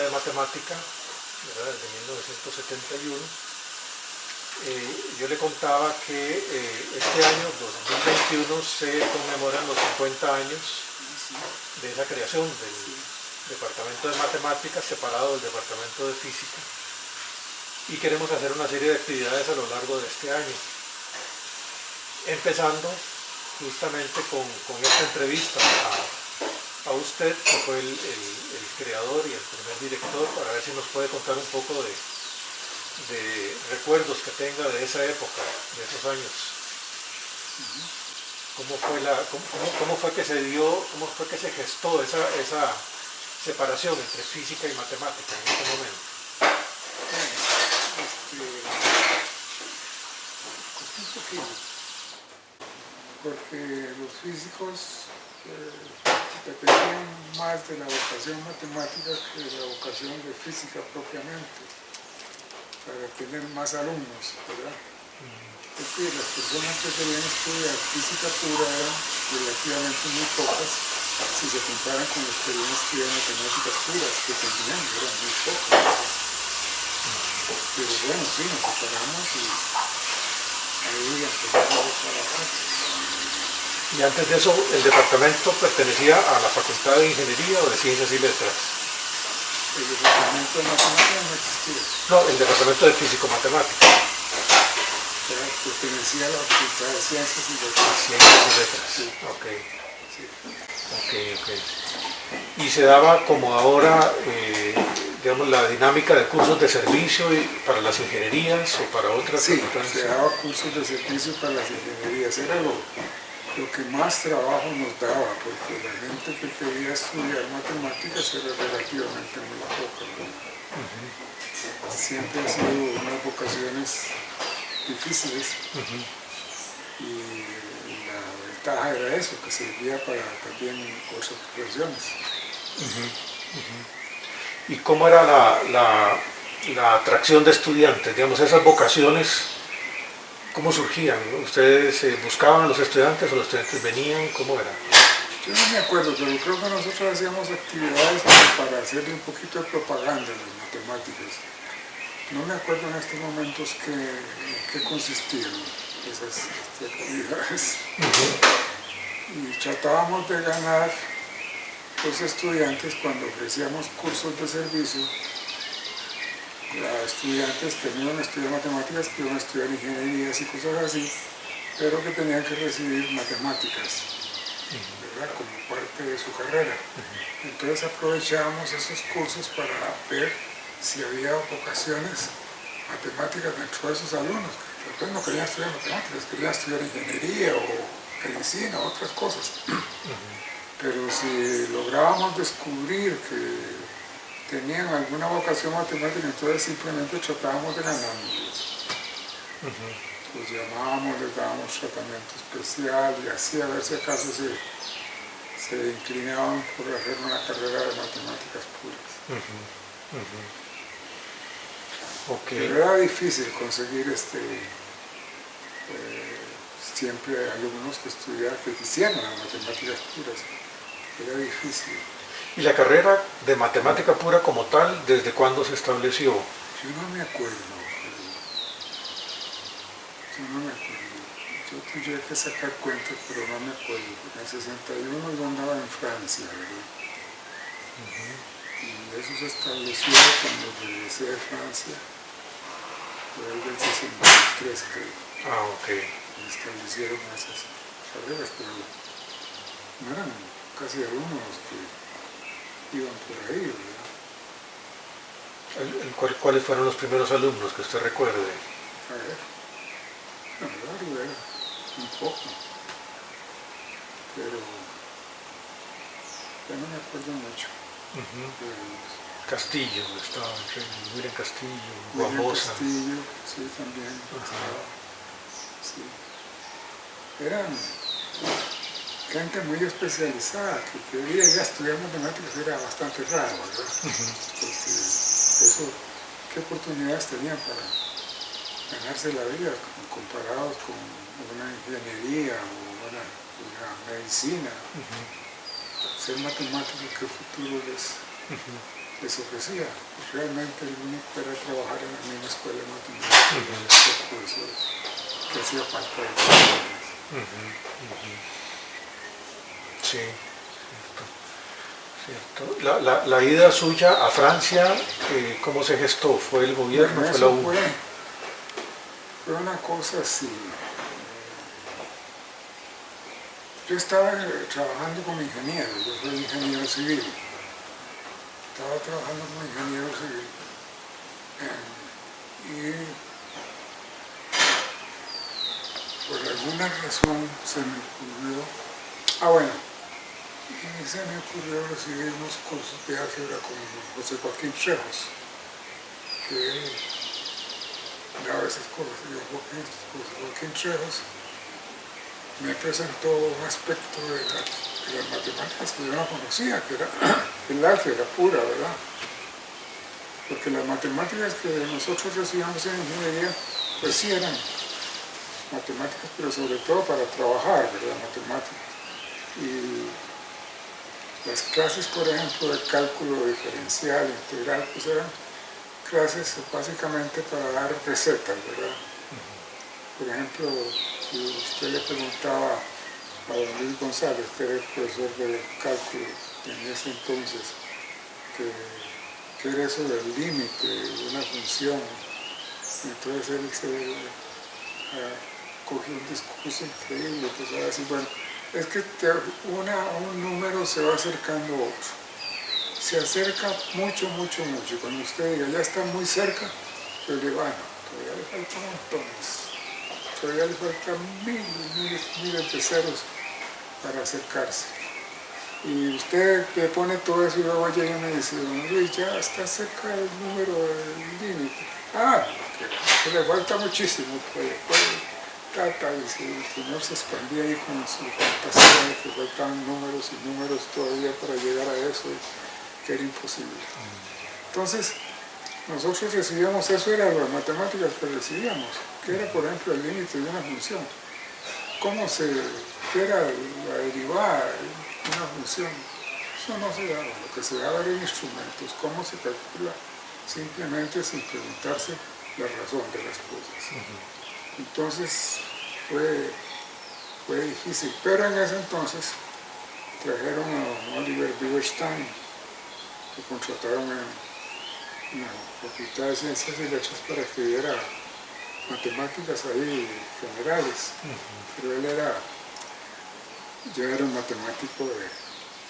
de Matemática, ¿verdad?, desde 1971. Yo le contaba que este año, 2021, se conmemoran los 50 años de esa creación del Departamento de Matemáticas separado del Departamento de Física, y queremos hacer una serie de actividades a lo largo de este año, empezando justamente con esta entrevista a usted, que fue el creador y el primer director, para ver si nos puede contar un poco de recuerdos que tenga de esa época, de esos años. ¿Cómo fue que se dio, cómo fue que se gestó esa separación entre física y matemática en ese momento? Costó un poquito, porque los físicos dependían más de la vocación matemática que de la vocación de física propiamente, para tener más alumnos, ¿verdad? Es decir, las personas que querían estudiar física pura eran relativamente muy pocas si se comparan con los que querían estudiar matemáticas puras, que también eran muy pocas. Pero bueno, sí, nos separamos y ahí empezamos a trabajar. Y antes de eso, ¿el departamento pertenecía a la Facultad de Ingeniería o de Ciencias y Letras? El departamento de matemáticas no existía. No, el departamento de Físico-Matemática. Pertenecía a la Facultad de Ciencias y Letras. Ciencias y Letras, sí. Ok. Sí. Ok. Y se daba como ahora, digamos, la dinámica de cursos de servicio para las ingenierías o para otras. Sí, se daba cursos de servicio para las ingenierías. Era lo que más trabajo nos daba, porque la gente que quería estudiar matemáticas era relativamente muy poca, ¿no? Siempre han sido unas vocaciones difíciles, y la ventaja era eso, que servía para también otras profesiones. ¿Y cómo era la atracción de estudiantes? Digamos, esas vocaciones, ¿cómo surgían? ¿Ustedes buscaban a los estudiantes o los estudiantes venían? ¿Cómo era? Yo no me acuerdo, pero creo que nosotros hacíamos actividades como para hacerle un poquito de propaganda a las matemáticas. No me acuerdo en estos momentos qué consistían esas actividades. Y tratábamos de ganar los estudiantes cuando ofrecíamos cursos de servicio, a estudiantes que no iban a estudiar matemáticas, que iban a estudiar ingenierías y cosas así, pero que tenían que recibir matemáticas, ¿verdad?, como parte de su carrera. Entonces aprovechábamos esos cursos para ver si había vocaciones matemáticas dentro de esos alumnos, que tal vez no querían estudiar matemáticas, querían estudiar ingeniería o medicina o otras cosas. Pero si lográbamos descubrir que tenían alguna vocación matemática, entonces simplemente tratábamos de ganarlos. Los llamábamos, les dábamos tratamiento especial y así a ver si acaso se inclinaban por hacer una carrera de matemáticas puras. Pero era difícil conseguir siempre alumnos que estudiaran, que quisieran las matemáticas puras. Era difícil. ¿Y la carrera de matemática pura como tal, desde cuándo se estableció? Yo no me acuerdo. Yo tendría que sacar cuentas, pero no me acuerdo. Porque en el 61 yo andaba en Francia, ¿verdad? Y eso se estableció cuando regresé de Francia, por ahí del 63, creo. Ah, ok. Y establecieron esas carreras, pero no eran casi alumnos que iban por ahí, ¿verdad? ¿Cuáles fueron los primeros alumnos que usted recuerde? A ver, no, era un poco, pero ya no me acuerdo mucho. Castillo, estaba William Castillo, William Barbosa. Castillo, sí, también estaba. Sí. Eran gente muy especializada, que quería ir a estudiar matemáticas, era bastante raro, ¿verdad? Porque eso, ¿qué oportunidades tenían para ganarse la vida comparados con una ingeniería o una medicina? Ser matemático, ¿qué futuro les les ofrecía. Pues realmente el único era trabajar en la misma escuela de matemáticas, los profesores, que hacía falta de Sí, cierto. La ida suya a Francia, ¿cómo se gestó? ¿Fue el gobierno? Bueno, ¿Fue la eso U? fue una cosa así. Yo estaba trabajando como ingeniero, yo soy ingeniero civil. Estaba trabajando como ingeniero civil. Y por alguna razón se me ocurrió, y se me ocurrió recibir unos cursos de álgebra con José Joaquín Trejos, que él daba esas cosas. Y José Joaquín Trejos me presentó un aspecto de las matemáticas que yo no conocía, que era el álgebra pura, ¿verdad? Porque las matemáticas que nosotros recibíamos en ingeniería, pues sí eran matemáticas, pero sobre todo para trabajar, ¿verdad? Matemáticas. Y las clases, por ejemplo, de cálculo diferencial, integral, pues eran clases básicamente para dar recetas, ¿verdad? Por ejemplo, si usted le preguntaba a don Luis González, que era el profesor de cálculo en ese entonces, que era eso del límite de una función, entonces él se cogió un discurso increíble, pues a decir, bueno, es que un número se va acercando a otro, se acerca mucho, mucho, mucho, y cuando usted diga, ya está muy cerca, yo le digo, todavía le faltan montones. Todavía le faltan miles de ceros para acercarse. Y usted le pone todo eso y luego llega y me dice, don Luis, ya está cerca del número del límite. Que le falta muchísimo. Y si el señor se expandía ahí con su fantasía de que faltaban números y números todavía para llegar a eso, que era imposible. Entonces, nosotros recibíamos, eso era las matemáticas que recibíamos, que era, por ejemplo, el límite de una función. ¿Qué era la derivada de una función? Eso no se daba, lo que se daba eran instrumentos, cómo se calcula, simplemente sin preguntarse la razón de las cosas. Entonces, fue difícil, pero en ese entonces trajeron a Oliver Bieberstein, que contrataron en la Facultad de Ciencias y Letras para que diera matemáticas ahí generales, pero él ya era un matemático de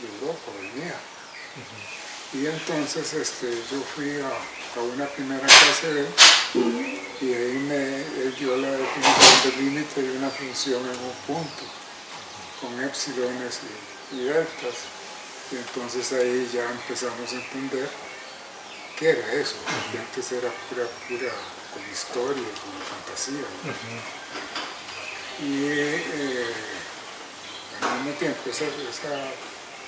Europa, venía. Y entonces yo fui a una primera clase de él y ahí él dio la definición del límite de una función en un punto, con épsilones y deltas. Y entonces ahí ya empezamos a entender qué era eso, porque antes era pura con historia, con fantasía. Y al mismo tiempo esa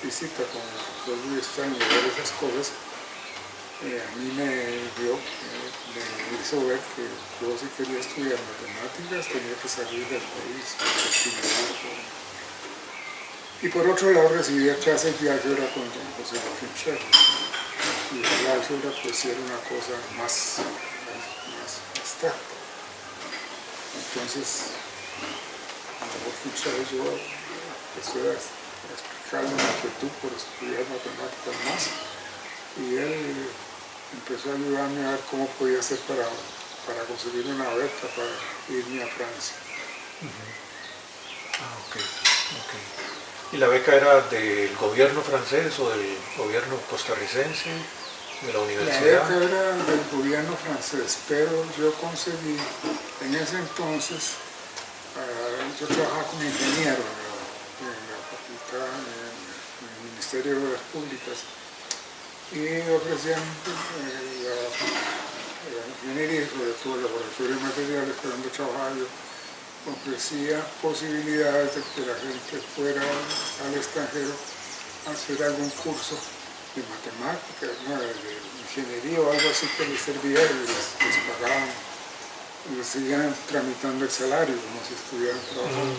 visita con los Bieberstein y ver esas cosas, a mí me hizo ver que yo si quería estudiar matemáticas tenía que salir del país. Y por otro lado recibía clases de álgebra con don José Joaquín Trejos. Y el álgebra pues era una cosa más abstracta. Entonces, yo empecé a explicarle una inquietud por estudiar matemáticas más y él empezó a ayudarme a ver cómo podía hacer para conseguir una beca para irme a Francia. ¿Y la beca era del gobierno francés o del gobierno costarricense, de la universidad? La beca era del gobierno francés, pero yo conseguí, en ese entonces, yo trabajaba como ingeniero en la facultad, en el Ministerio de Obras Públicas, y ofrecían la ingeniería, sobre todo el laboratorio de materiales, que donde trabajaba yo, ofrecía posibilidades de que la gente fuera al extranjero a hacer algún curso de matemáticas, de ingeniería o algo así que les servía y les pagaban, y les seguían tramitando el salario como si estuvieran trabajando.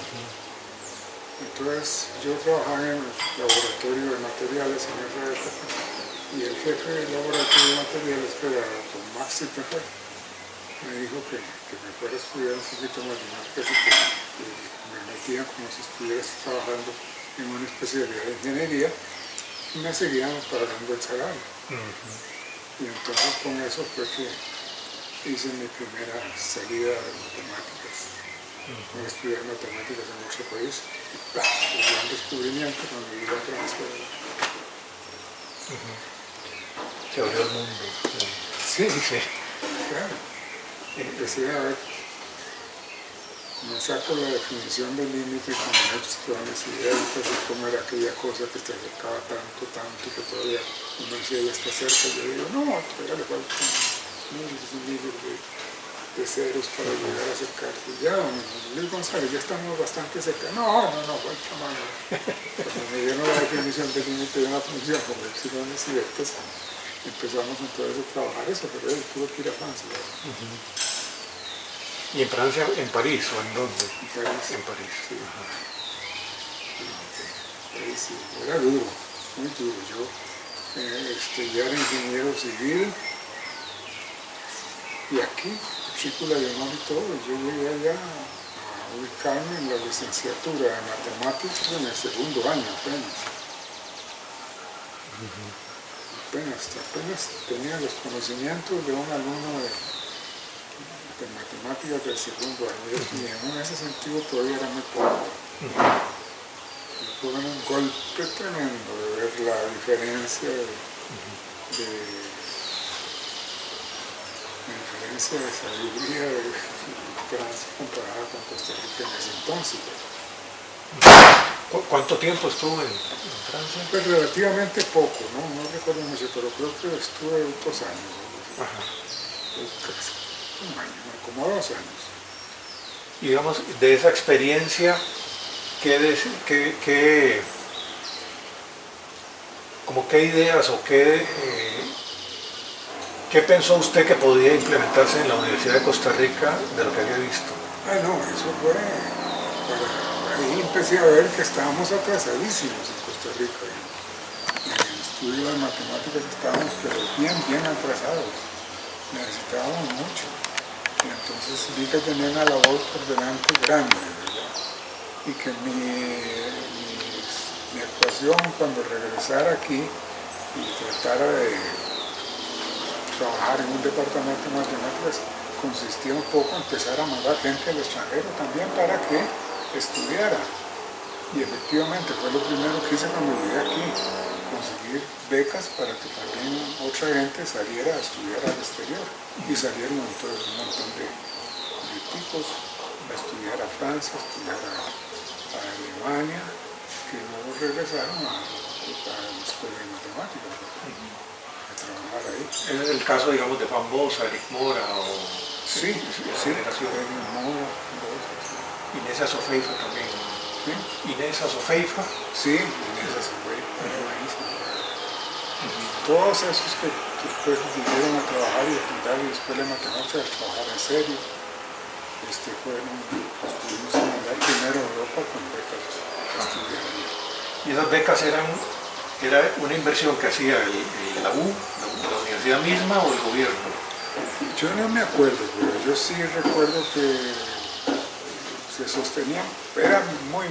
Entonces yo trabajaba en el laboratorio de materiales en esa época Y el jefe del laboratorio de materiales, que era don Max Zitterberg, me dijo que me fuera a estudiar un poquito de matemáticas y que me metía como si estuvieras trabajando en una especialidad de ingeniería y me seguían pagando el salario. Y entonces con eso fue que hice mi primera salida de matemáticas. Voy a estudiar matemáticas en otro país y ¡plah! Un gran descubrimiento cuando llegué a Francia. Se abrió el mundo. Sí, claro. Empecé a ver, me saco la definición del límite con epsilons y deltas y cómo era aquella cosa que se acercaba tanto, que todavía uno decía ya está cerca. Yo digo, no, todavía le faltan miles y miles de ceros para llegar a acercarse. Ya, don Luis González, ya estamos bastante cerca. No, falta más. Cuando me dieron la definición del límite de una función con epsilons y deltas, empezamos entonces a trabajar eso, pero él tuvo que ir a Francia. ¿Y en Francia, en París o en dónde? En París. En París, sí. París, sí. Era duro, muy duro. Yo ya era ingeniero civil y aquí, Círculo de Honor y todo, yo llegué allá a ubicarme en la licenciatura de matemáticas en el segundo año apenas. Apenas tenía los conocimientos de un alumno de matemáticas del segundo año y en ese sentido todavía era muy poco. Fue un golpe tremendo de ver la diferencia de sabiduría de Francia comparada con Costa Rica en ese entonces. ¿Cuánto tiempo estuvo en Francia? Pues relativamente poco, no recuerdo mucho, pero creo que estuve 2 años. Un año, como 2 años. Y digamos, de esa experiencia, ¿qué ideas o qué pensó usted que podía implementarse en la Universidad de Costa Rica de lo que había visto? Eso fue... Ahí empecé a ver que estábamos atrasadísimos en Costa Rica. En el estudio de las matemáticas estábamos pero bien atrasados. Necesitábamos mucho. Y entonces vi que tenía una labor por delante grande, ¿verdad? Y que mi actuación cuando regresara aquí y tratara de trabajar en un departamento de matemáticas consistía un poco en empezar a mandar gente al extranjero también para que estudiara. Y efectivamente fue lo primero que hice cuando llegué aquí, conseguir becas para que también otra gente saliera a estudiar al exterior. Y salieron entonces un montón de tipos a estudiar a Francia, a estudiar a Alemania, que luego regresaron a la escuela de matemáticas, a trabajar ahí. Ese es el caso, digamos, de Juan Bosa, Eric Mora o... Sí, Eric Mora, Inés Asofeifa también. ¿sí? Inés Asofeifa. Sí, Inés Asofeifa, todos esos que después vinieron a trabajar y a fundar la escuela de matemáticas, a trabajar en serio, estuvimos a mandar primero a Europa con becas a estudiar allí. Y esas becas era una inversión que hacía la universidad misma o el gobierno. Yo no me acuerdo, pero yo sí recuerdo que se sostenían, era muy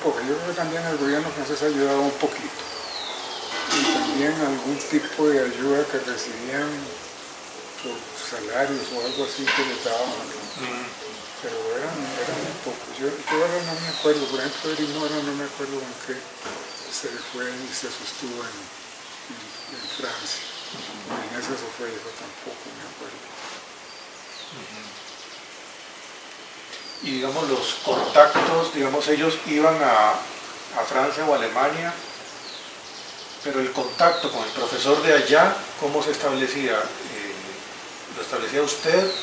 poco. Yo creo que también el gobierno francés ayudaba un poquito. Y también algún tipo de ayuda que recibían por salarios o algo así que les daban. Pero eran muy pocos. Yo ahora no me acuerdo, por ejemplo, Eric Mora no me acuerdo en qué se fue y se sostuvo en Francia. En ese Asofeifa tampoco me acuerdo. Y digamos los contactos, digamos ellos iban a Francia o Alemania, pero el contacto con el profesor de allá, ¿cómo se establecía? ¿Lo establecía usted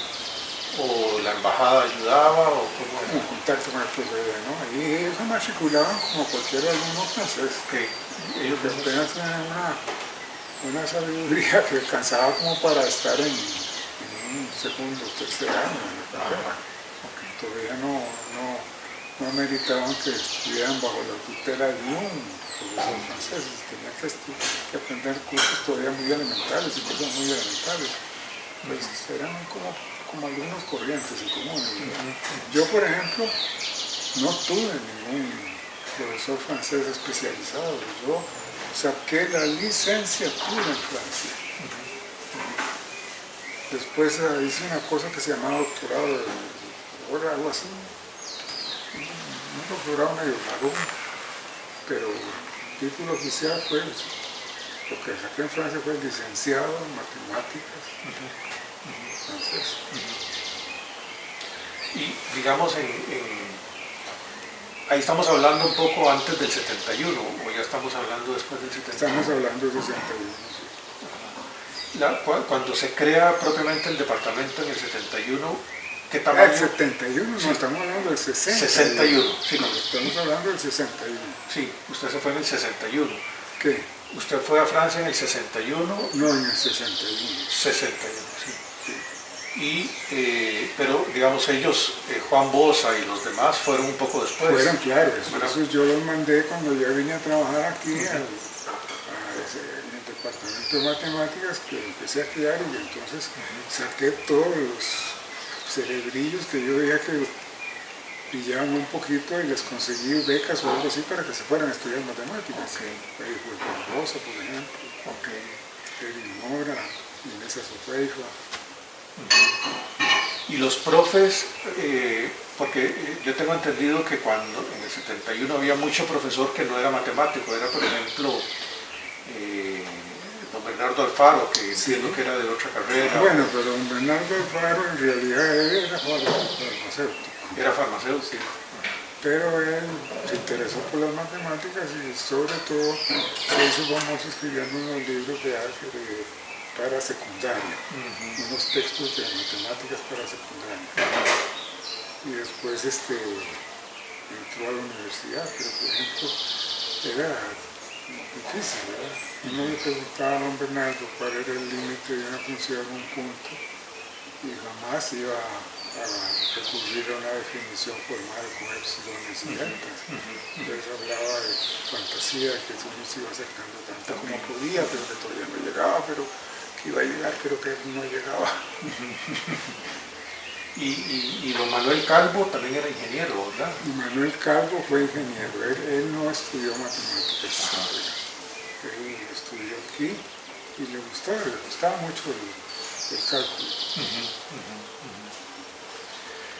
o la embajada ayudaba o cómo era? Un contacto con el profesor de allá, ¿no? Y ellos se matriculaban como cualquier alumno francés. Ellos apenas tenían una sabiduría que alcanzaba como para estar en un segundo o tercer año en la carrera. Todavía no meritaban que estuvieran bajo la tutela de un profesor francés, tenía que aprender cursos todavía muy elementales y cosas muy elementales. Pues eran como algunos corrientes y comunes. Yo, por ejemplo, no tuve ningún profesor francés especializado. Yo saqué la licenciatura en Francia. Después hice una cosa que se llamaba doctorado, o algo así. Un doctorado medio raro, pero el título oficial fue, lo que saqué en Francia fue licenciado en matemáticas francés. Y digamos, ahí estamos hablando un poco antes del 71, o ya estamos hablando después del 71. Estamos hablando del 61, sí. Cuando se crea propiamente el departamento en el 71, ¿qué tamaño? El 71, Sí. no, estamos hablando del 60. 61, sí. No, estamos hablando del 61. Sí, usted se fue en el 61. ¿Qué? Usted fue a Francia en el 61. No, en el 61. 61, sí. Pero digamos ellos, Juan Bosa y los demás, fueron un poco después. Fueron, claro, eso yo los mandé cuando yo vine a trabajar aquí en el departamento de matemáticas, que empecé a criar, y entonces saqué todos los cerebrillos que yo veía que pillaban un poquito y les conseguí becas o algo así para que se fueran a estudiar matemáticas. Ahí fue Juan Bosa, por ejemplo, Eric Mora, Inés Azofeifa. Y los profes, porque yo tengo entendido que cuando en el 71 había mucho profesor que no era matemático, era por ejemplo don Bernardo Alfaro, que entiendo que era de otra carrera. Bueno, pero don Bernardo Alfaro en realidad era farmacéutico. Era farmacéutico. Pero él se interesó por las matemáticas y sobre todo se hizo famoso escribiendo unos libros de álgebra para secundaria, unos textos de matemáticas para secundaria. Y después entró a la universidad, pero por ejemplo era difícil, ¿verdad? Uno le preguntaba a don Bernardo cuál era el límite de una función en un punto y jamás iba a recurrir a una definición formal con epsilones y deltas. Entonces hablaba de fantasía, que eso no se iba acercando tanto como podía, pero que todavía no llegaba, pero que iba a llegar, pero que no llegaba. Y don Manuel Calvo también era ingeniero, ¿verdad? Y Manuel Calvo fue ingeniero, él no estudió matemáticas, él estudió aquí y le gustaba mucho el cálculo.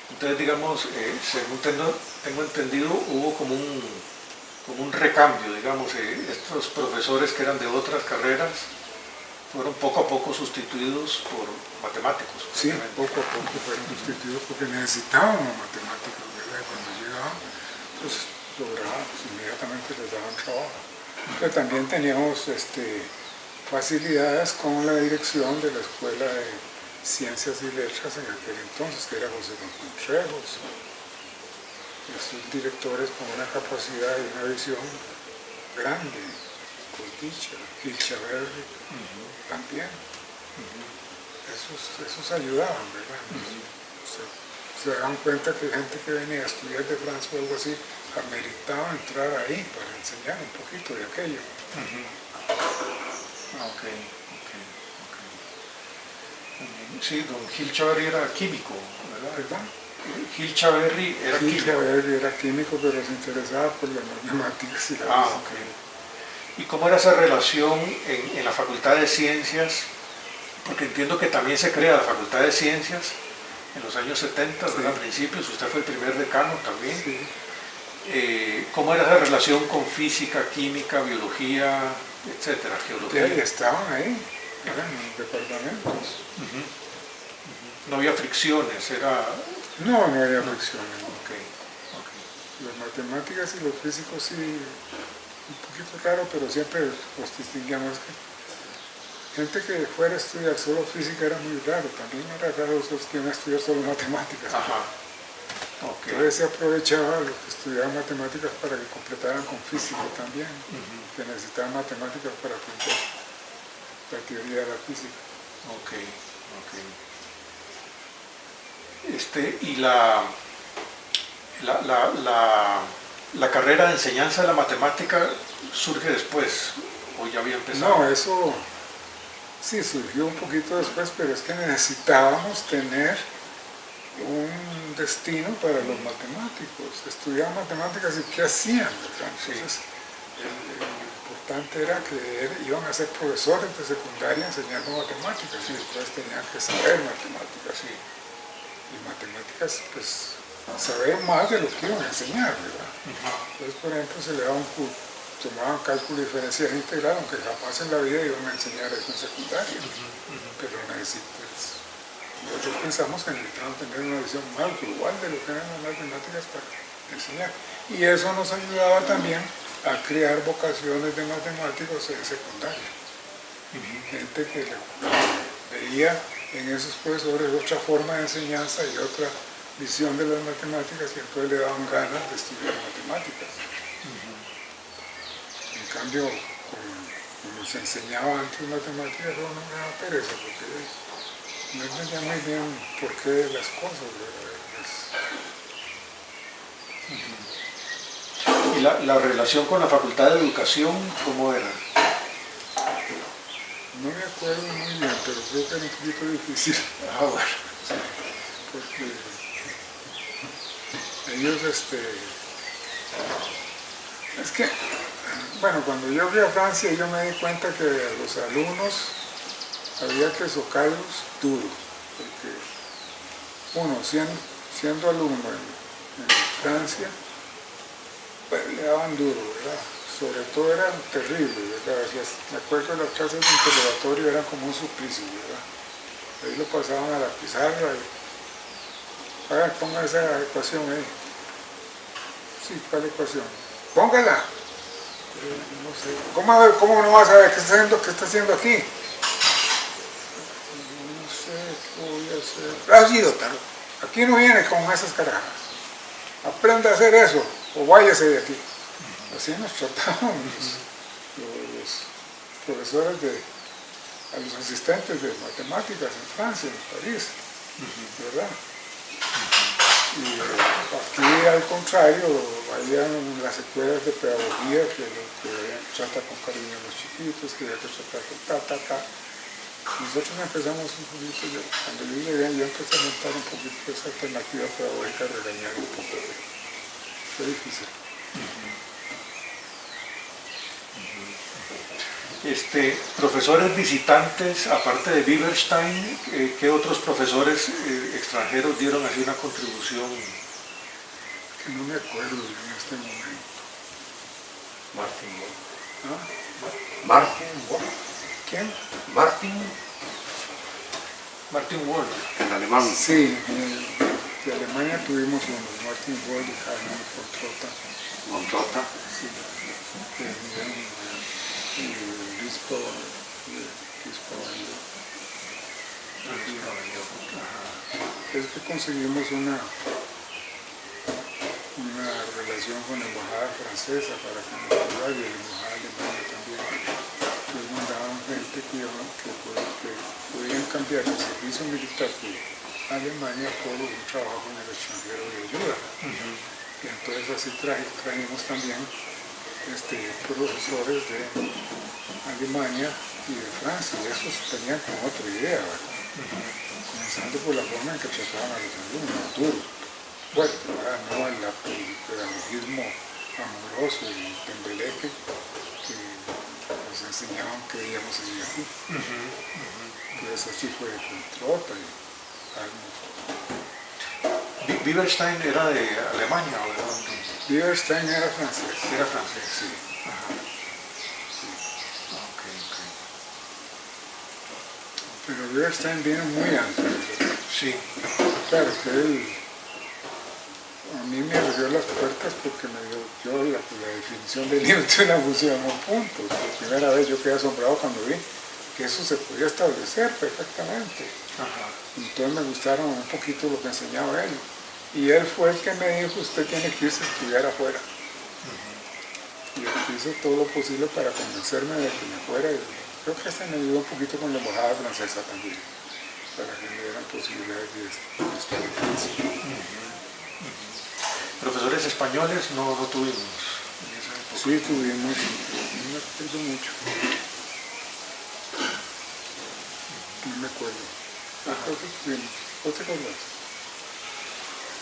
Entonces, digamos, según tengo entendido, hubo como un recambio, digamos, estos profesores que eran de otras carreras fueron poco a poco sustituidos por matemáticos. Sí, poco a poco fueron sustituidos porque necesitábamos matemáticas, ¿verdad? Cuando llegaban, pues inmediatamente les daban trabajo. Pero también teníamos facilidades con la dirección de la Escuela de Ciencias y Letras en aquel entonces, que era José Don Contrejos. Esos directores con una capacidad y una visión grande, por dicha, Gil Chaverri también. Esos ayudaban, ¿verdad? Se daban cuenta que gente que venía a estudiar de Francia o algo así, ameritaba entrar ahí para enseñar un poquito de aquello. Sí, don Gil Chaverri era químico, ¿verdad? ¿Verdad? Gil Chaverri era Gil químico. Chaverri era químico, pero se interesaba por las matemáticas y la física. ¿Y cómo era esa relación en la Facultad de Ciencias? Porque entiendo que también se crea la Facultad de Ciencias en los años 70, ¿verdad? A principios, usted fue el primer decano también. Sí. ¿Cómo era esa relación con física, química, biología, etcétera, geología? Estaban ahí, eran departamentos. No había fricciones, No había fricciones. Okay. Las matemáticas y los físicos sí, un poquito raro, pero siempre los distinguíamos. Gente que fuera a estudiar solo física era muy raro, también era raro los que iban a estudiar solo matemáticas. Entonces se aprovechaba los que estudiaban matemáticas para que completaran con física también, que necesitaban matemáticas para aprender la teoría de la física. Y la carrera de enseñanza de la matemática surge después, o ya había empezado. No, eso sí surgió un poquito después, pero es que necesitábamos tener un destino para los matemáticos. Estudiaban matemáticas y ¿qué hacían? ¿Verdad? Entonces, lo importante era que iban a ser profesores de secundaria enseñando matemáticas y después tenían que saber matemáticas. Y matemáticas, pues, saber más de lo que iban a enseñar, ¿verdad? Entonces, por ejemplo, se le daba un curso, tomaban cálculo diferencial integral, aunque jamás en la vida iban a enseñar eso en secundaria. Pero nosotros pensamos que necesitaban tener una visión más global de lo que eran las matemáticas para enseñar. Y eso nos ayudaba también a crear vocaciones de matemáticos en secundaria. Gente que veía en esos profesores otra forma de enseñanza y otra visión de las matemáticas y entonces le daban ganas de estudiar matemáticas. En cambio, como se enseñaba antes matemáticas, uno me daba pereza porque no entendía muy bien por qué las cosas, ¿Y la relación con la Facultad de Educación cómo era? No me acuerdo muy bien, pero creo que era un poquito difícil. Ah, bueno. Porque ellos, es que, bueno, cuando yo fui a Francia yo me di cuenta que a los alumnos había que socarlos duro, porque uno, siendo alumno en Francia, pues le daban duro, ¿verdad? Sobre todo eran terribles, ¿verdad? Me acuerdo de las clases de interrogatorio eran como un suplicio, ¿verdad? Ahí lo pasaban a la pizarra y, a ver, ponga esa ecuación ahí. Sí, ¿cuál ecuación? Póngala. No sé. ¿Cómo no vas a ver qué está haciendo aquí? No sé, ¿qué voy a hacer? Ah, sí, doctor. Aquí no viene con esas carajas. Aprenda a hacer eso o váyase de aquí. Así nos trataban los profesores a los asistentes de matemáticas en Francia, en París, ¿verdad? Y aquí al contrario, habían las escuelas de pedagogía que trata con cariño a los chiquitos, que había que tratar con Nosotros empezamos un poquito, cuando yo llegué, yo empecé a montar un poquito esa alternativa pedagógica, regañar un poco. Fue difícil. Profesores visitantes, aparte de Bieberstein, ¿qué otros profesores extranjeros dieron así una contribución? Que no me acuerdo en este momento. Martin Wall. ¿Ah? Martin Wall. ¿Quién? Martin Wall. En alemán. Sí, de Alemania tuvimos uno, Martin Wall y Hermann Montrota. Sí, y Lispo. Es que conseguimos una relación con la embajada francesa para que nos ayudara y la embajada alemana también. Nos mandaban gente que podían cambiar el servicio militar de Alemania por un trabajo en el extranjero de ayuda. Y entonces así trajimos también profesores de Alemania y de Francia, y esos tenían como otra idea, ¿verdad? Comenzando por la forma en que trataban a los alumnos, duro, fuerte, ¿verdad? No el pedagogismo amoroso y tembeleque que nos enseñaban que debíamos seguir aquí. Entonces así fue con Trota y Almo. Bieberstein era de Alemania, ¿o de dónde? Bieberstein era francés. Era francés. Sí. Ajá. Sí. Pero Bieberstein vino muy antes. Sí. Claro que él a mí me abrió las puertas porque me dio la definición del límite de una función a un punto. Por primera vez yo quedé asombrado cuando vi que eso se podía establecer perfectamente. Ajá. Entonces me gustaron un poquito lo que enseñaba él. Y él fue el que me dijo, usted tiene que irse a estudiar afuera. Y él hizo todo lo posible para convencerme de que me fuera. Y creo que hasta me ayudó un poquito con la embajada francesa también, para que me dieran posibilidades de estudiar en Francia. Profesores españoles no tuvimos en esa época. Sí, tuvimos, no me acuerdo mucho. No me acuerdo. Creo que tuvimos. ¿Otra cosa?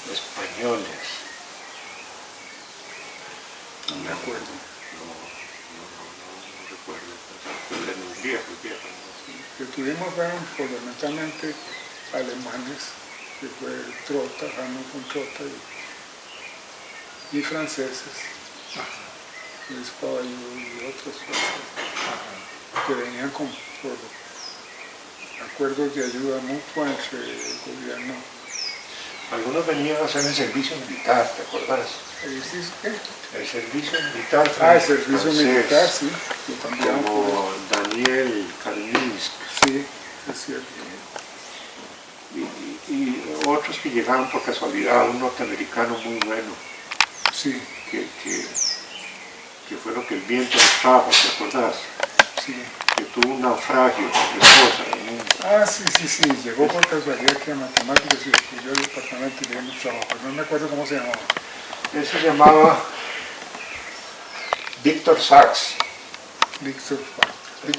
Españoles. No me acuerdo. No recuerdo. Pero los viejos. Que tuvimos fueron fundamentalmente alemanes, que fue Trotta, Ramón von Trotta y franceses, Luis Caballero y otros franceses, que venían por acuerdos de ayuda mutua entre el gobierno. Algunos venían a hacer el servicio militar, ¿te acordás? ¿Qué? El servicio militar. El servicio francés, militar, sí. Lo cambiaron como Daniel Kalinsk. Sí, es cierto. Y otros que llegaron por casualidad, un norteamericano muy bueno, Sí, que fue lo que el viento les trajo, ¿te acordás? sí. Que tuvo un naufragio con su esposa. Sí. Llegó por casualidad aquí a matemáticas y estudió el departamento y le dimos trabajo. No me acuerdo cómo se llamaba. Él se llamaba Victor Sachs. Víctor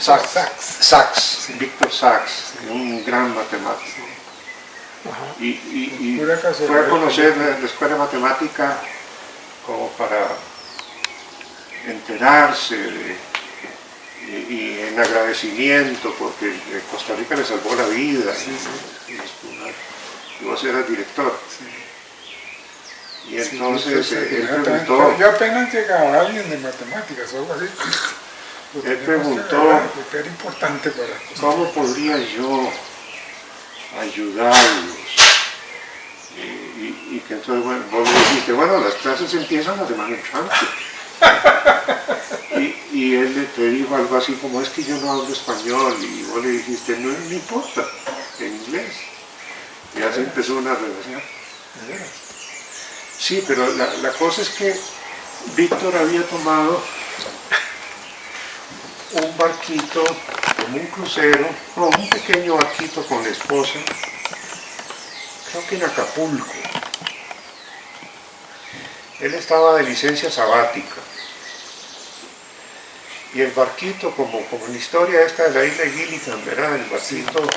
Sachs. Sí. Víctor Sachs, Sí. un gran matemático. Y Pura fue casualidad. a conocer la escuela de matemática como para enterarse y en agradecimiento porque Costa Rica le salvó la vida. Sí. Y vos eras director. Sí. Y entonces Sí, él preguntó, yo apenas llegaba alguien de matemáticas o algo así. Él preguntó, porque era importante para nosotros. ¿cómo podría yo ayudarlos? Y que entonces, bueno, vos le dijiste, bueno, las clases empiezan la semana entrante. Y él te dijo algo así como, es que yo no hablo español. Y vos le dijiste, no importa, en inglés. Y así empezó una relación. Sí, pero la cosa es que Víctor había tomado un barquito, como un crucero, no, un pequeño barquito con la esposa, creo que en Acapulco. Él estaba de licencia sabática. Y el barquito, como en la historia esta de la isla de Gilligan, ¿verdad? El barquito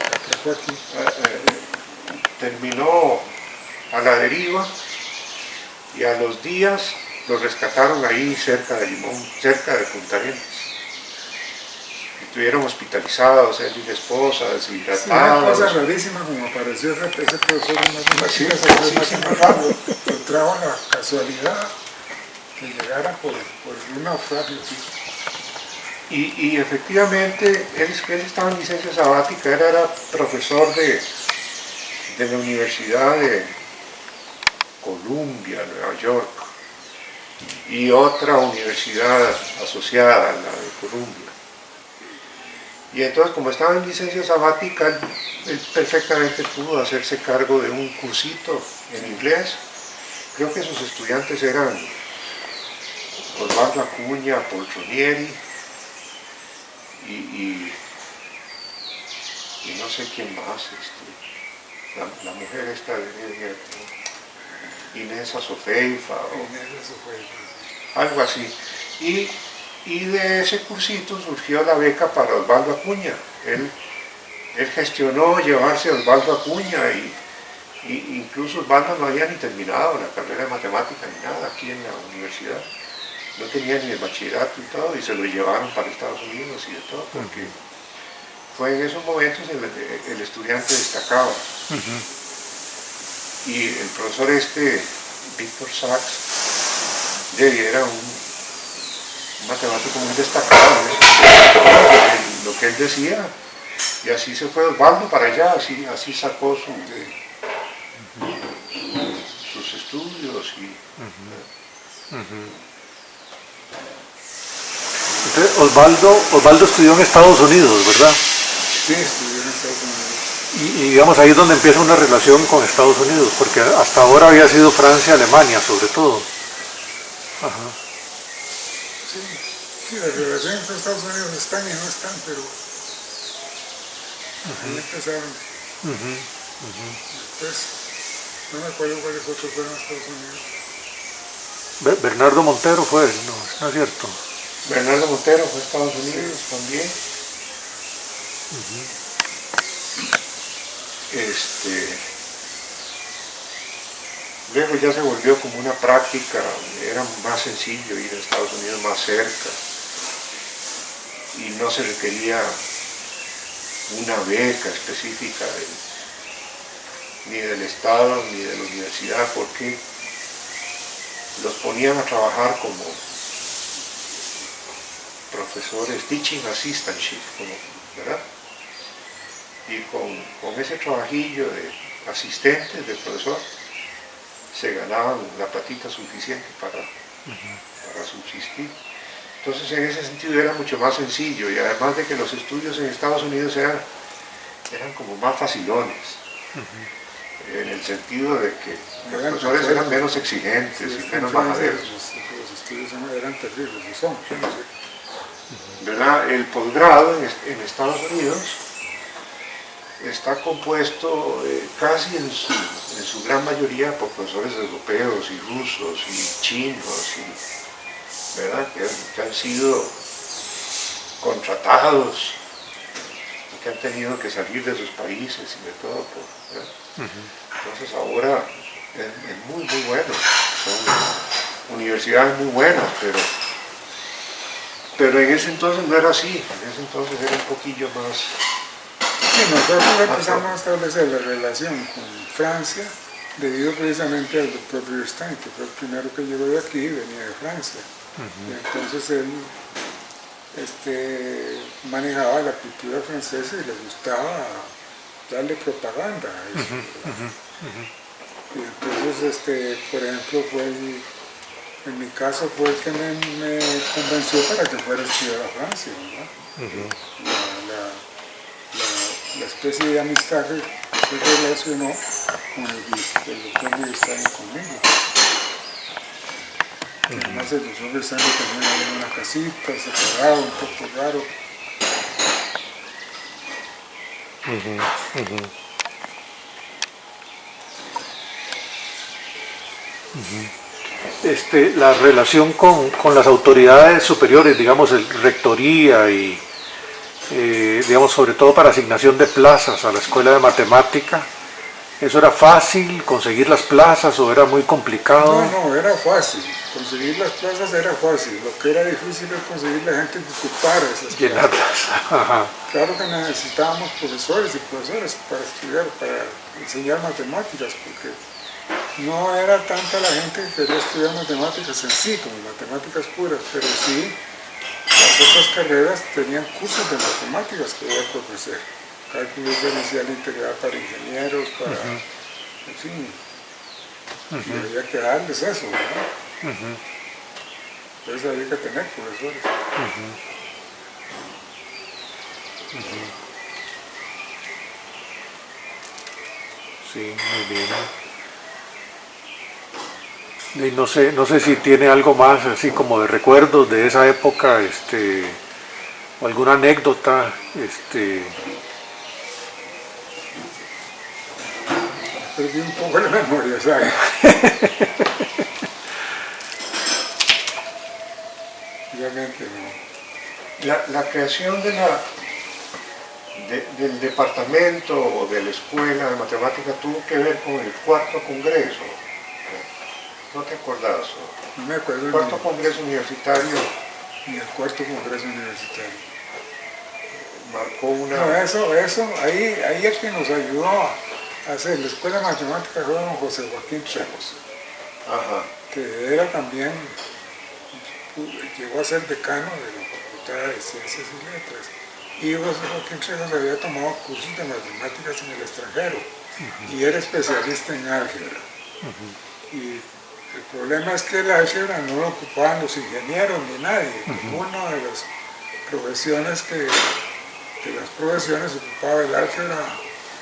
terminó a la deriva y a los días lo rescataron ahí cerca de Limón, cerca de Punta Arenas. Estuvieron hospitalizados, él y la esposa, deshidratados. Una cosa rarísima como apareció ese profesor en matemáticas, Sí. encontraba la casualidad que llegara por un naufragio. Sí. Y efectivamente, él estaba en licencia sabática, él era profesor de la Universidad de Columbia, Nueva York, y otra universidad asociada a la de Columbia. Y entonces, como estaba en licencia sabática, él perfectamente pudo hacerse cargo de un cursito en inglés. Creo que sus estudiantes eran Osvaldo Acuña, Poltronieri, y no sé quién más, la mujer esta de Inés Azofeifa o algo así. Y de ese cursito surgió la beca para Osvaldo Acuña. Él gestionó llevarse a Osvaldo Acuña y incluso Osvaldo no había ni terminado la carrera de matemática ni nada aquí en la universidad. No tenía ni el bachillerato y todo, y se lo llevaron para Estados Unidos y de todo, porque fue en esos momentos el estudiante destacado. Y el profesor Víctor Sachs, era un matemático muy destacado en lo que él decía, y así se fue Osvaldo para allá, así sacó sus estudios. Entonces, Osvaldo estudió en Estados Unidos, ¿verdad? Sí, estudió en Estados Unidos. Y digamos, ahí es donde empieza una relación con Estados Unidos, porque hasta ahora había sido Francia, Alemania, sobre todo. Ajá. Sí, las relaciones con Estados Unidos están y no están, pero ahí empezaron. Después, no me acuerdo cuáles otros fueron a Estados Unidos. Bernardo Montero fue, no es cierto. Bernardo Montero fue a Estados Unidos también. Luego ya se volvió como una práctica, era más sencillo ir a Estados Unidos más cerca y no se requería una beca específica ni del Estado ni de la universidad, porque los ponían a trabajar como profesores, teaching assistantship, ¿verdad? Y con ese trabajillo de asistentes del profesor se ganaban la platita suficiente para subsistir. Entonces en ese sentido era mucho más sencillo, y además de que los estudios en Estados Unidos eran como más facilones, en el sentido de que los profesores eran menos exigentes y menos majaderos. Los estudios eran terribles, y son. ¿Verdad? El posgrado en Estados Unidos está compuesto casi en su gran mayoría por profesores europeos y rusos y chinos, ¿verdad? Que han sido contratados, que han tenido que salir de sus países y de todo. ¿Verdad? Entonces ahora es muy bueno, son universidades muy buenas, pero en ese entonces no era así, en ese entonces era un poquillo más... Sí, nosotros empezamos a establecer la relación con Francia debido precisamente al doctor Rierstein, que fue el primero que llegó de aquí, venía de Francia. Y entonces él manejaba la cultura francesa y le gustaba darle propaganda a eso. Y entonces, por ejemplo, en mi caso fue el que me convenció para que fuera a estudiar a Francia, ¿verdad? La especie de amistad que se relacionó con el doctor Rierstein conmigo. Además el doctor Rierstein tenía ahí en una casita, separado, un poco raro. La relación con las autoridades superiores, digamos, rectoría y digamos, sobre todo para asignación de plazas a la escuela de matemática, ¿eso era fácil conseguir las plazas o era muy complicado? No, era fácil. Conseguir las plazas era fácil. Lo que era difícil es conseguir la gente que ocupara esas plazas. Llenarlas. Claro que necesitábamos profesores y profesoras para estudiar, para enseñar matemáticas, porque no era tanta la gente que quería estudiar matemáticas en sí, como matemáticas puras, pero sí las otras carreras tenían cursos de matemáticas que había que ofrecer. Cálculo diferencial integral para ingenieros, para... en fin, y había que darles eso, ¿verdad? Entonces había que tener profesores. Sí, muy bien. Y no sé si tiene algo más así como de recuerdos de esa época, o alguna anécdota, Perdí un poco la memoria, ¿sabes? Obviamente no. La creación del departamento o de la escuela de matemáticas tuvo que ver con el cuarto congreso. ¿No te acordás? No me acuerdo. El cuarto congreso universitario. Ni el cuarto congreso universitario. Marcó una... No, ahí es que nos ayudó a hacer la escuela de matemáticas fue don José Joaquín Trejos. Que era también, llegó a ser decano de la Facultad de Ciencias y Letras. Y José Joaquín Trejos había tomado cursos de matemáticas en el extranjero y era especialista en álgebra. Y el problema es que el álgebra no lo ocupaban los ingenieros ni nadie. Una de las profesiones ocupaba el álgebra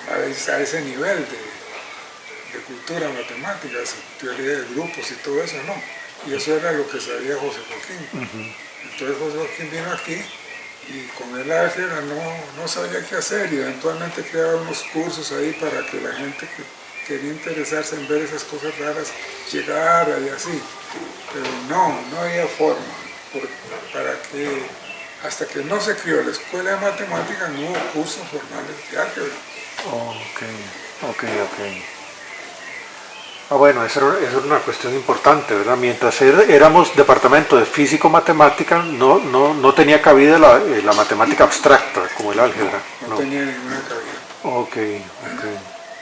a ese nivel de cultura, matemáticas, teoría de grupos y todo eso, no. Y eso era lo que sabía José Joaquín. Entonces José Joaquín vino aquí y con el álgebra no sabía qué hacer y eventualmente creaba unos cursos ahí para que la gente que quería interesarse en ver esas cosas raras llegara y así. pero no había forma, para que, hasta que no se creó la escuela de matemáticas, no hubo cursos formales de álgebra. Ok. Bueno, esa era una cuestión importante, ¿verdad? Mientras éramos departamento de físico-matemática, no tenía cabida la matemática abstracta, como el álgebra. No tenía ninguna cabida. Ok.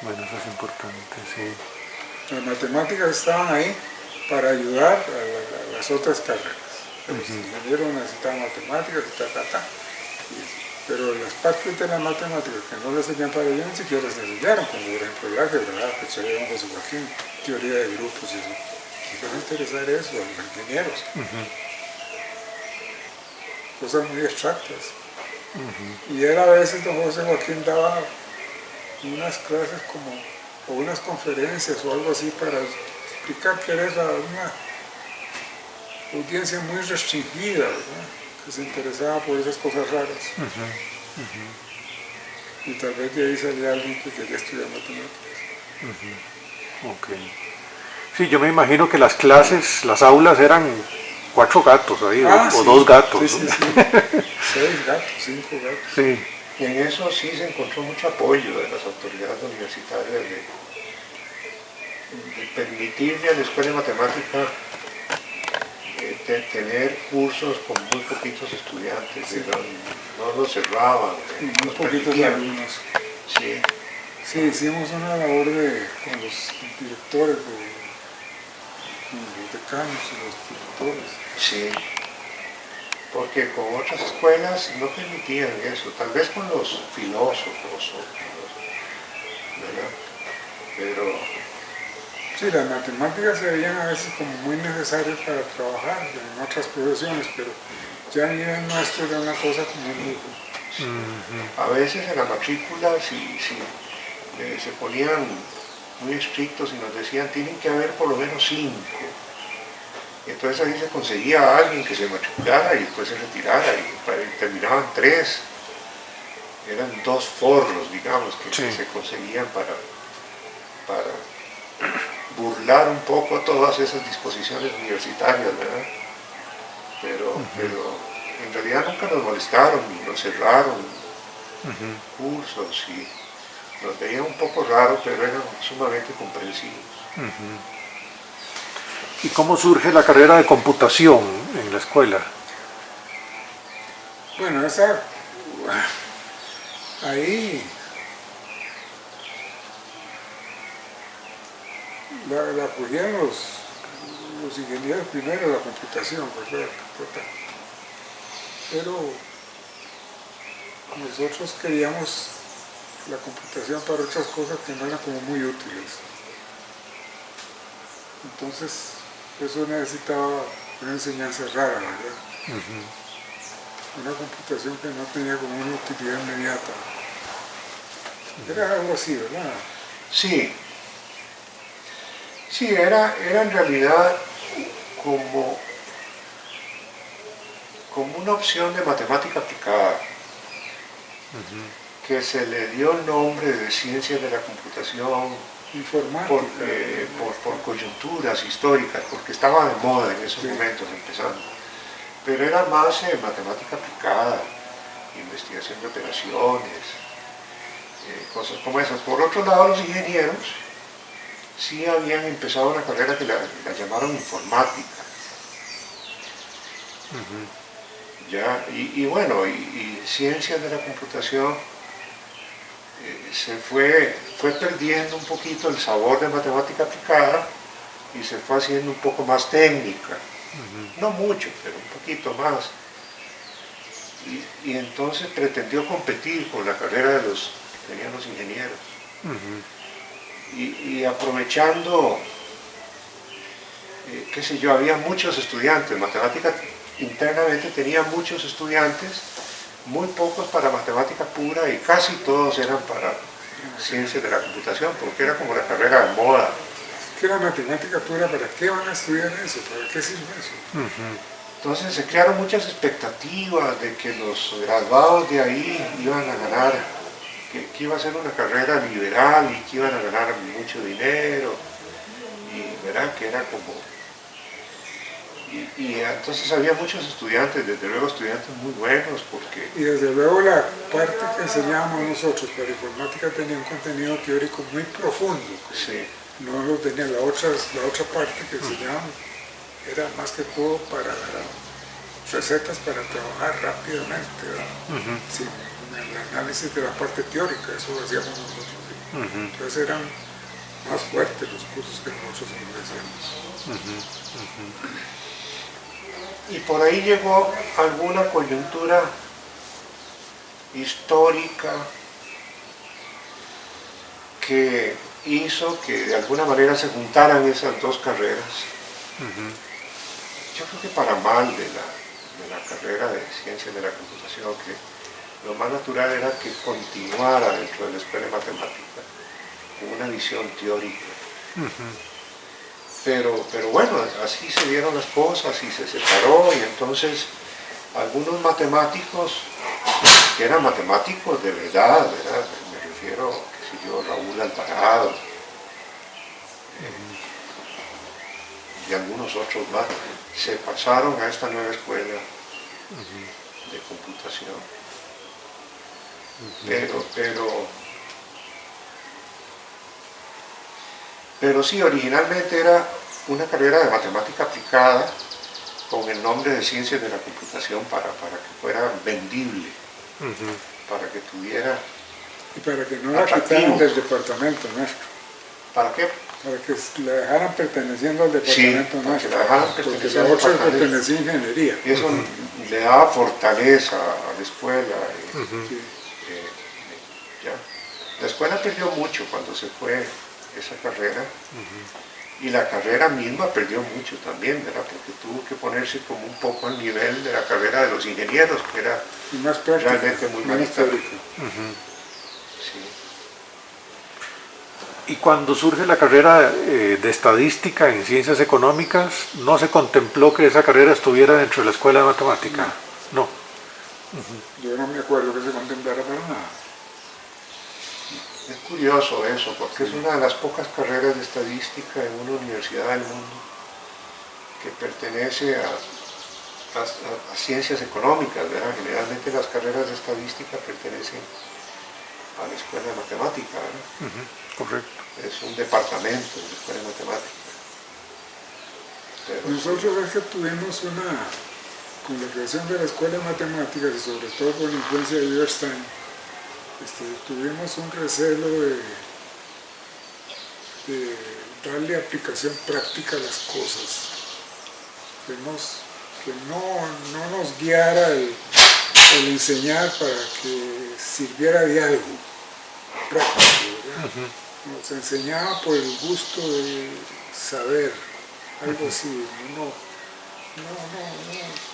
Bueno, eso es importante, sí. Las matemáticas estaban ahí para ayudar a las otras carreras. Los ingenieros necesitaban matemáticas y pero las partes de las matemáticas que no les enseñan para ellos ni siquiera les enseñaron, como por ejemplo el álgebra, que se llama José Joaquín, teoría de grupos y eso. ¿Qué les interesar eso a los ingenieros? Cosas muy abstractas. Y él a veces, don José Joaquín, daba unas clases o unas conferencias o algo así para explicar que era una audiencia muy restringida, ¿verdad? Que se interesaba por esas cosas raras. Y tal vez de ahí salía alguien que quería estudiar matemáticas. Ok. Sí, yo me imagino que las clases, las aulas eran 4 gatos ahí, o Sí. 2 gatos. Sí. 6 gatos, 5 gatos. Sí. Y en eso sí se encontró mucho apoyo de las autoridades universitarias de permitirle a la escuela de matemática tener cursos con muy poquitos estudiantes, no los cerraban, Muy los poquitos permitían. alumnos. Sí. Sí, hicimos una labor con los directores, con los decanos y los directores. Sí, porque con otras escuelas no permitían eso, tal vez con los filósofos, ¿verdad? Pero Sí, las matemáticas se veían a veces como muy necesarias para trabajar en otras profesiones, pero ya a nivel nuestro era una cosa como un lujo. a veces en la matrícula se ponían muy estrictos y nos decían tienen que haber por lo menos 5. Y entonces ahí se conseguía a alguien que se matriculara y después se retirara y terminaban 3. Eran 2 forros, digamos, que se conseguían para burlar un poco todas esas disposiciones universitarias, ¿verdad? Pero en realidad nunca nos molestaron ni nos cerraron cursos y nos veían un poco raros, pero eran sumamente comprensivos. ¿Y cómo surge la carrera de computación en la escuela? Bueno, ahí la cogían los ingenieros primero, la computación, ¿verdad? Pero nosotros queríamos la computación para otras cosas que no eran como muy útiles. Entonces, eso necesitaba una enseñanza rara, ¿verdad? Una computación que no tenía como una utilidad inmediata. Era algo así, ¿verdad? Sí, era en realidad como una opción de matemática aplicada, que se le dio el nombre de ciencias de la computación Informática. por coyunturas históricas, porque estaba de moda en esos momentos empezando. Pero era más matemática aplicada, investigación de operaciones, cosas como esas. Por otro lado, los ingenieros sí habían empezado una carrera que la llamaron informática. ¿Ya? Y ciencias de la computación se fue perdiendo un poquito el sabor de matemática aplicada y se fue haciendo un poco más técnica. No mucho, pero un poquito más. Y entonces pretendió competir con la carrera que tenían los ingenieros. Y aprovechando, qué sé yo, había muchos estudiantes, matemática internamente tenía muchos estudiantes, muy pocos para matemática pura y casi todos eran para ciencias de la computación, porque era como la carrera de moda. ¿Qué era matemática pura? ¿Para qué van a estudiar eso? ¿Para qué sirve eso? Entonces se crearon muchas expectativas de que los graduados de ahí iban a ganar, que iba a ser una carrera liberal y que iban a ganar mucho dinero, y verán que era como Y entonces había muchos estudiantes, desde luego estudiantes muy buenos, porque... Y desde luego la parte que enseñábamos nosotros para informática tenía un contenido teórico muy profundo. Sí. No lo tenía, la otra parte que enseñábamos era más que todo para recetas para trabajar rápidamente, sin el análisis de la parte teórica, eso lo hacíamos nosotros. ¿Sí? Entonces eran más fuertes los cursos que nosotros ofrecíamos. Y por ahí llegó alguna coyuntura histórica que hizo que de alguna manera se juntaran esas dos carreras. Yo creo que para mal de la carrera de Ciencias de la Computación, que lo más natural era que continuara dentro de la Escuela de Matemática con una visión teórica. Pero bueno, así se dieron las cosas y se separó, y entonces algunos matemáticos, que eran matemáticos de verdad, me refiero, qué sé yo, Raúl Alvarado, y algunos otros más, se pasaron a esta nueva escuela de computación. Pero sí, originalmente era una carrera de matemática aplicada con el nombre de Ciencias de la Computación para que fuera vendible, para que tuviera... Y para que no la quitaran del departamento nuestro. ¿Para qué? Para que la dejaran perteneciendo al departamento nuestro. Que la dejaran porque la otra pertenecía a ingeniería. Y eso le daba fortaleza a la escuela. Ya. La escuela perdió mucho cuando se fue esa carrera, y la carrera misma perdió mucho también, ¿verdad? Porque tuvo que ponerse como un poco al nivel de la carrera de los ingenieros, que era más práctica, realmente muy menos teórica. Sí. Y cuando surge la carrera de estadística en ciencias económicas, ¿no se contempló que esa carrera estuviera dentro de la escuela de matemática? No. Yo no me acuerdo que se contemplara para nada. Es curioso eso, porque es una de las pocas carreras de estadística en una universidad del mundo que pertenece a ciencias económicas, ¿verdad? Generalmente las carreras de estadística pertenecen a la escuela de matemática, ¿verdad? Correcto. Es un departamento de la escuela de matemática. Pero nosotros es que tuvimos con la creación de la escuela de matemáticas y sobre todo con la influencia de Bierstein, tuvimos un recelo de darle aplicación práctica a las cosas, que no nos guiara el enseñar para que sirviera de algo práctico, ¿verdad? Nos enseñaba por el gusto de saber, algo así. No,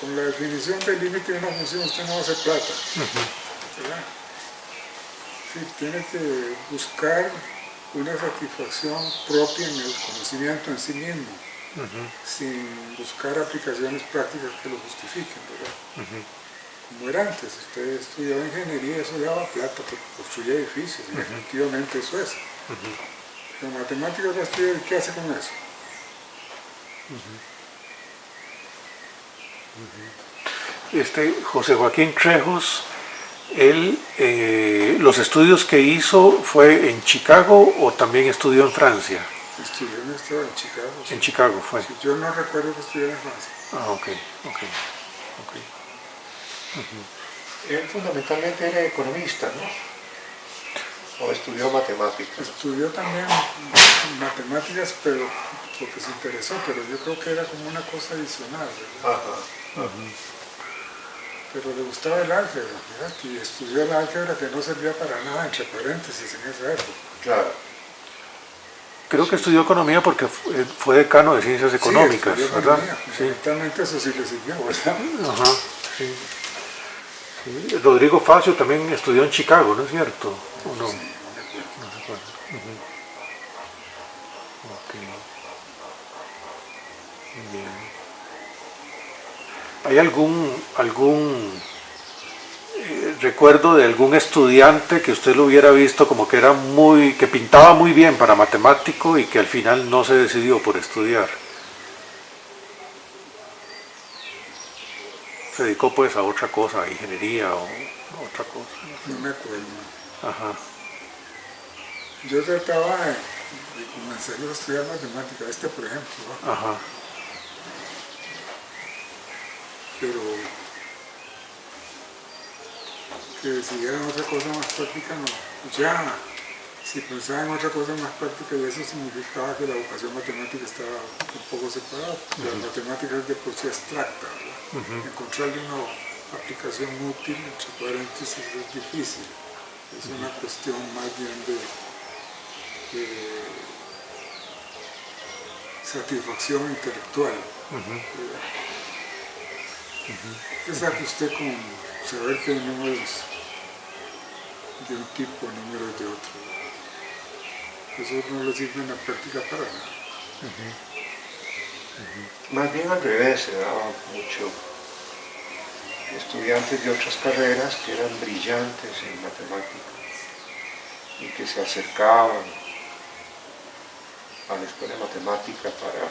con la definición del límite de una función usted no hace plata, ¿verdad? Sí, tiene que buscar una satisfacción propia en el conocimiento en sí mismo, sin buscar aplicaciones prácticas que lo justifiquen, ¿verdad? Como era antes, usted estudiaba ingeniería, eso le daba plata porque construía edificios, y efectivamente eso es. Pero matemáticas va a estudiar, ¿qué hace con eso? José Joaquín Trejos, él, los estudios que hizo fue en Chicago o también estudió en Francia. Estudió en Chicago. Sí. En Chicago fue. Sí, yo no recuerdo que estudiara en Francia. Ah, ok. él fundamentalmente era economista, ¿no? ¿O estudió matemáticas? Estudió también matemáticas, pero porque se interesó, pero yo creo que era como una cosa adicional, ¿verdad? Pero le gustaba el álgebra, ¿verdad? Y estudió el álgebra que no servía para nada, entre paréntesis, en esa época. Claro. Creo que estudió economía porque fue decano de ciencias económicas, sí, ¿verdad? Fundamentalmente eso sí le sirvió, ¿verdad? Ajá, sí. Rodrigo Facio también estudió en Chicago, ¿no es cierto? ¿O no? Sí, no me acuerdo. Bien. ¿Hay algún recuerdo de algún estudiante que usted lo hubiera visto como que que pintaba muy bien para matemático y que al final no se decidió por estudiar? se dedicó pues a otra cosa, a ingeniería o a otra cosa. No me acuerdo. Ajá. Yo trataba de comenzar a estudiar matemáticas, por ejemplo, ¿no? Ajá. Pero que decidieran otra cosa más práctica, no. Ya, si pensaba en otra cosa más práctica, y eso significaba que la vocación matemática estaba un poco separada. La matemática es de por sí abstracta, ¿verdad? Encontrarle una aplicación útil, entre paréntesis, es difícil. Es una cuestión más bien de satisfacción intelectual. ¿Qué sabe usted con saber que hay números de un tipo, números de otro? Eso no le sirve en la práctica para nada. Más bien al revés, se daba mucho estudiantes de otras carreras que eran brillantes en matemáticas y que se acercaban a la escuela de matemática para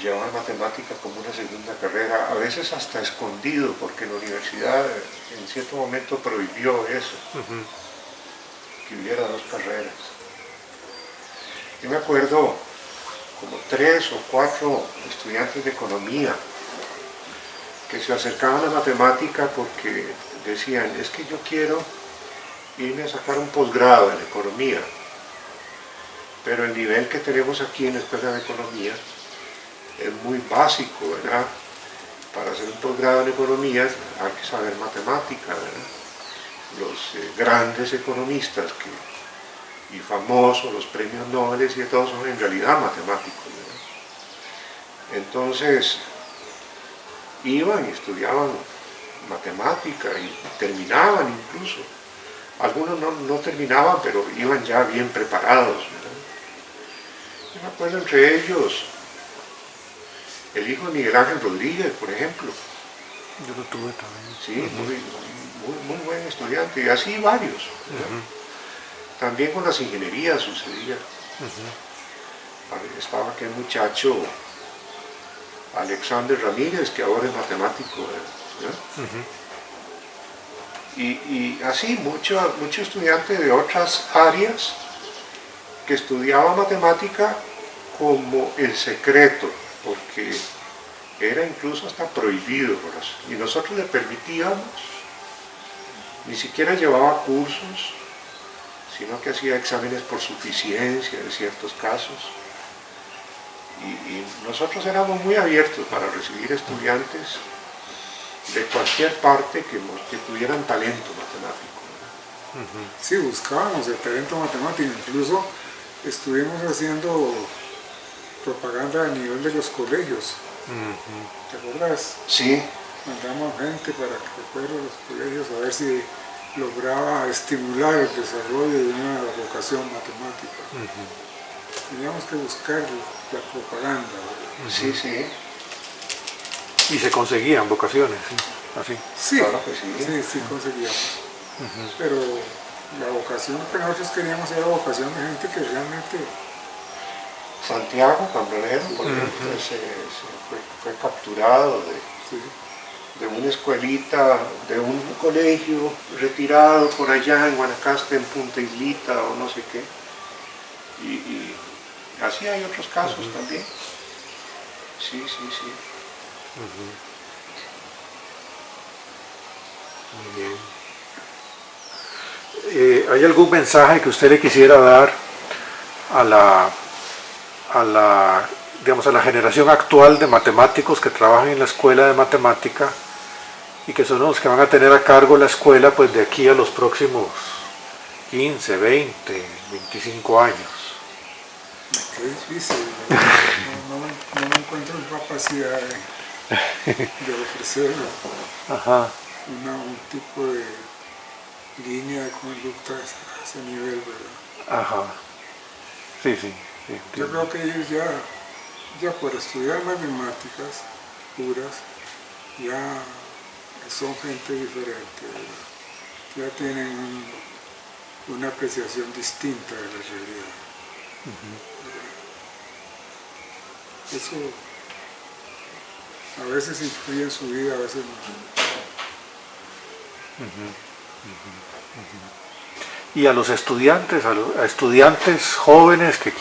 llevar matemática como una segunda carrera, a veces hasta escondido, porque la universidad en cierto momento prohibió eso, que hubiera dos carreras. Yo me acuerdo como 3 o 4 estudiantes de economía que se acercaban a matemática porque decían, es que yo quiero irme a sacar un posgrado en economía, pero el nivel que tenemos aquí en la escuela de economía es muy básico, ¿verdad? Para hacer un posgrado en economía hay que saber matemática, ¿verdad? Los grandes economistas y famosos, los premios Nobel y todos son en realidad matemáticos, ¿verdad? Entonces iban y estudiaban matemática y terminaban incluso. Algunos no terminaban, pero iban ya bien preparados, ¿verdad? Yo me acuerdo entre ellos el hijo de Miguel Ángel Rodríguez, por ejemplo. Yo lo tuve también. Sí, muy buen estudiante, y así varios, ¿verdad? También con las ingenierías sucedía. Estaba aquel muchacho Alexander Ramírez, que ahora es matemático, ¿verdad? Y así mucho estudiante de otras áreas que estudiaba matemática como el secreto, porque era incluso hasta prohibido, y nosotros le permitíamos, ni siquiera llevaba cursos, sino que hacía exámenes por suficiencia en ciertos casos, y nosotros éramos muy abiertos para recibir estudiantes de cualquier parte que tuvieran talento matemático. Sí, buscábamos el talento matemático, incluso estuvimos haciendo propaganda a nivel de los colegios. ¿Te acuerdas? Sí. Mandamos gente para que fuera a los colegios a ver si lograba estimular el desarrollo de una vocación matemática. Teníamos que buscar la propaganda, ¿verdad? Sí, sí. Y se conseguían vocaciones, ¿sí? Así. Sí, claro que sí. sí conseguíamos. Pero la vocación que nosotros queríamos era la vocación de gente que realmente... Santiago Cambronero, por ejemplo, fue capturado de una escuelita, de un colegio retirado por allá en Guanacaste, en Punta Islita o no sé qué. Y así hay otros casos también. Sí. Muy bien. ¿Hay algún mensaje que usted le quisiera dar a la generación actual de matemáticos que trabajan en la escuela de matemática y que son los que van a tener a cargo la escuela pues de aquí a los próximos 15, 20, 25 años? Qué difícil, no me encuentro en capacidad de ofrecer un tipo de línea de conducta a ese nivel, ¿verdad? Ajá. Sí. Yo creo que ellos ya por estudiar matemáticas puras, ya son gente diferente, ¿verdad? Ya tienen una apreciación distinta de la realidad. Eso a veces influye en su vida, a veces no. Y a los estudiantes, a estudiantes jóvenes que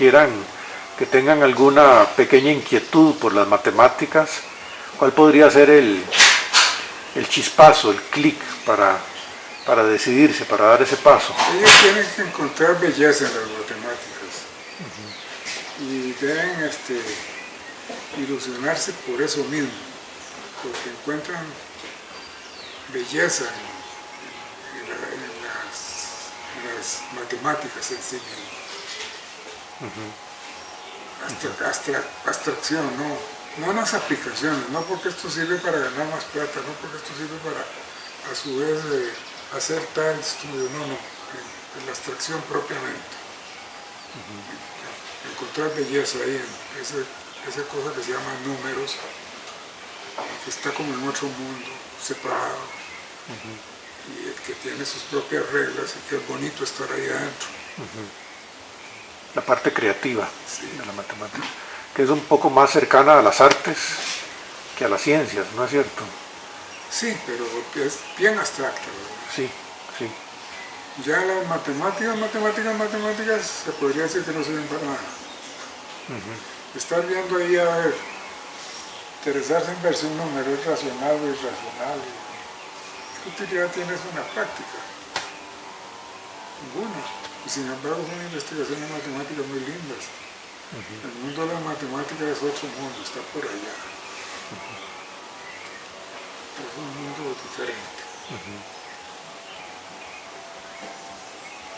tengan alguna pequeña inquietud por las matemáticas, ¿cuál podría ser el chispazo, el clic para decidirse, para dar ese paso? Ellos tienen que encontrar belleza en las matemáticas y deben ilusionarse por eso mismo, porque encuentran belleza en las matemáticas en sí mismas. Abstracción, no en las aplicaciones, no porque esto sirve para ganar más plata, no porque esto sirve para a su vez hacer tal estudio, no, en la abstracción propiamente. Encontrar belleza ahí en esa cosa que se llama números, que está como en otro mundo, separado, y que tiene sus propias reglas y que es bonito estar ahí adentro. La parte creativa Sí. de la matemática, que es un poco más cercana a las artes que a las ciencias, ¿no es cierto? Sí, pero es bien abstracta, ¿verdad? Sí, sí. Ya las matemáticas, se podría decir que no sirven para nada. Estar viendo ahí, a ver, interesarse en ver si un número es racional o irracional, ¿qué utilidad tiene eso en la práctica? Ninguna. Y sin embargo son investigaciones matemáticas muy lindas. El mundo de la matemática es otro mundo, está por allá. Es un mundo diferente.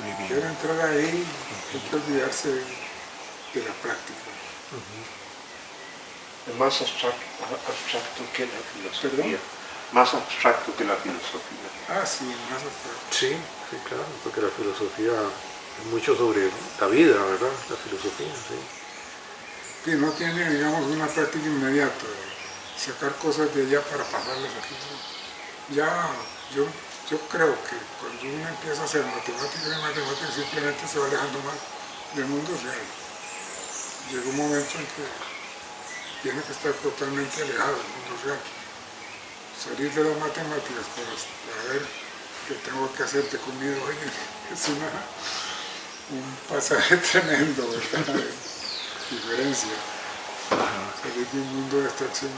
Muy bien. Quiero entrar ahí, hay que olvidarse de la práctica. Es más abstracto que la filosofía. ¿Perdón? Más abstracto que la filosofía. Ah, sí, más abstracto. Sí, sí, claro, porque la filosofía es mucho sobre la vida, ¿verdad? La filosofía, sí. Sí, no tiene, digamos, una práctica inmediata, sacar cosas de allá para pasarlas aquí. Ya, yo creo que cuando uno empieza a hacer matemáticas simplemente se va alejando más del mundo real. Llega un momento en que tiene que estar totalmente alejado del mundo real. Salir de las matemáticas para ver qué tengo que hacer de comida hoy es un pasaje tremendo, ¿verdad? De diferencia. Salir de un mundo de abstracción.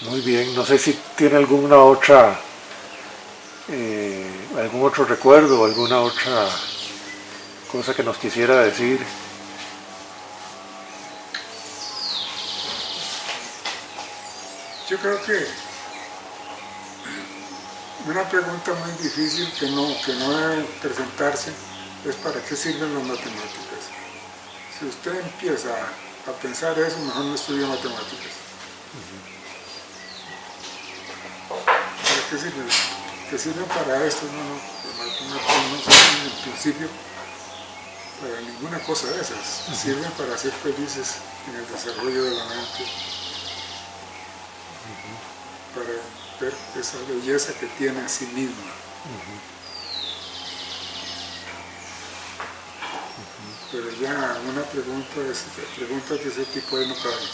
Muy bien, no sé si tiene alguna otra, algún otro recuerdo o alguna otra cosa que nos quisiera decir. Yo creo que una pregunta muy difícil que no debe presentarse es ¿para qué sirven las matemáticas? Si usted empieza a pensar eso, mejor no estudie matemáticas. ¿Para qué sirven? ¿Que sirven para esto? No, las matemáticas no sirven en principio para ninguna cosa de esas. Sirven para ser felices en el desarrollo de la mente, para ver esa belleza que tiene en sí misma. Pero ya una preguntas de ese tipo ahí no caben.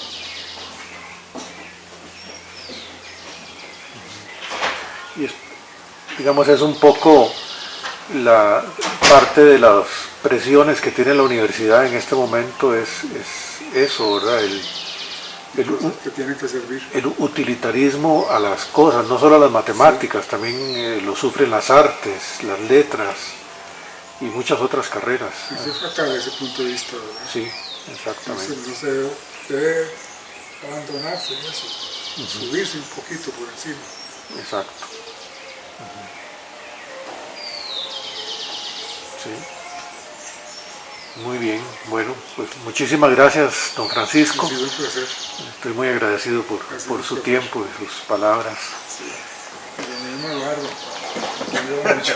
Y digamos, es un poco la parte de las presiones que tiene la universidad en este momento, es eso, ¿verdad? Que tienen que servir. El utilitarismo a las cosas, no solo a las matemáticas, sí. También lo sufren las artes, las letras y muchas otras carreras. Eso es fatal desde ese punto de vista, ¿verdad? Sí, exactamente. No se debe abandonarse en eso, subirse un poquito por encima. Exacto. Sí. Muy bien, bueno, pues muchísimas gracias, don Francisco. Ha sido un placer. Estoy muy agradecido por su tiempo y sus palabras. Sí. Pero me barro. Me ayuda mucho.